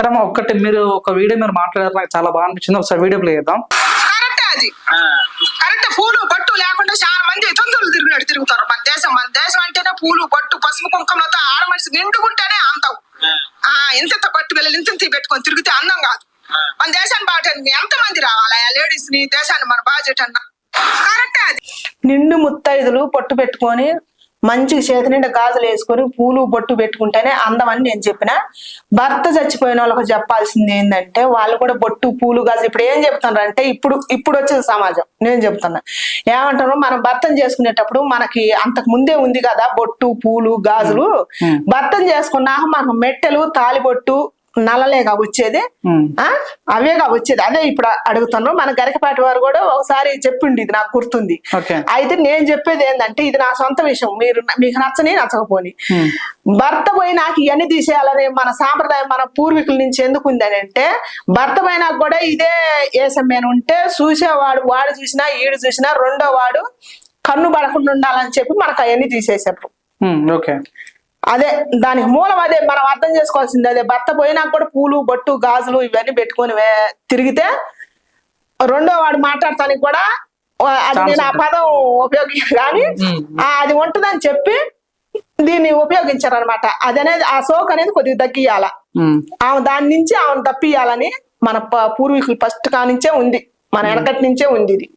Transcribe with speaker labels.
Speaker 1: Madam ఒక్కటి మీరు ఒక వీడియో మీరు మాట్లాడారు, నాకు చాలా బాగా అనిపించింది. ఒకసారి వీడియో ప్లే చేద్దాం.
Speaker 2: కరెక్టే అది. కరెక్ట్. పూలు బొట్టు లేకుండా చాలా మంది తొందరలు తిరుగుతారు. మన దేశం అంటేనే పూలు బొట్టు పసుపు కుంకుమలతో ఆడ మనిషి నిండుకుంటేనే అందం. ఇంత పట్టు వెళ్ళి ఇంత పెట్టుకొని తిరిగితే అందం కాదు. మన దేశాన్ని బాగా ఎంత మంది రావాలి లేడీస్ ని దేశాన్ని మన బాగా చేయటన్నా. కరెక్టే అది.
Speaker 3: నిండు ముత్తైదులు పొట్టు పెట్టుకొని మంచిగా చేతి నిండా గాజులు వేసుకొని పూలు బొట్టు పెట్టుకుంటేనే అందం అని నేను చెప్పిన. భర్త చచ్చిపోయిన వాళ్ళకి చెప్పాల్సింది ఏంటంటే వాళ్ళు కూడా బొట్టు పూలు గాజులు ఇప్పుడు ఏం చెప్తున్నారు అంటే ఇప్పుడు వచ్చిన సమాజం నేను చెప్తున్నా ఏమంటారు, మనం భర్తను చేసుకునేటప్పుడు మనకి అంతకు ముందే ఉంది కదా బొట్టు పూలు గాజులు. భర్తను చేసుకున్నాక మనకు మెట్టెలు తాలిబొట్టు నల్లలేగా వచ్చేది, అవేగా వచ్చేది. అదే ఇప్పుడు అడుగుతున్నాం. మన గరికపాటి వారు కూడా ఒకసారి చెప్పిండి, ఇది నాకు గుర్తుంది. అయితే నేను చెప్పేది ఏంటంటే ఇది నా సొంత విషయం, మీకు నచ్చని నచ్చకపోని భర్త పోయి నాకు ఇవన్నీ తీసేయాలని మన సాంప్రదాయం మన పూర్వీకుల నుంచి ఎందుకు ఉందని అంటే, భర్త పోయినాక కూడా ఇదే ఏసమ్మేన ఉంటే చూసేవాడు వాడు చూసినా ఈడు చూసినా రెండో వాడు కన్ను పడకుండా ఉండాలని చెప్పి మనకు అవన్నీ తీసేసారు. అదే దానికి మూలం అదే మనం అర్థం చేసుకోవాల్సింది అదే. భర్త పోయినాక కూడా పూలు బొట్టు గాజులు ఇవన్నీ పెట్టుకొని తిరిగితే రెండో వాడు మాట్లాడటానికి కూడా అది నేను ఆ పదం ఉపయోగించాను కానీ అది ఉంటుందని చెప్పి దీన్ని ఉపయోగించారనమాట. అది అనేది ఆ సోక్ అనేది కొద్దిగా తగ్గియాల, ఆమె దాని నుంచి ఆమెను తప్పియాలని మన పూర్వీకులు ఫస్ట్ కానించే ఉంది, మన వెనకటి నుంచే ఉంది ఇది.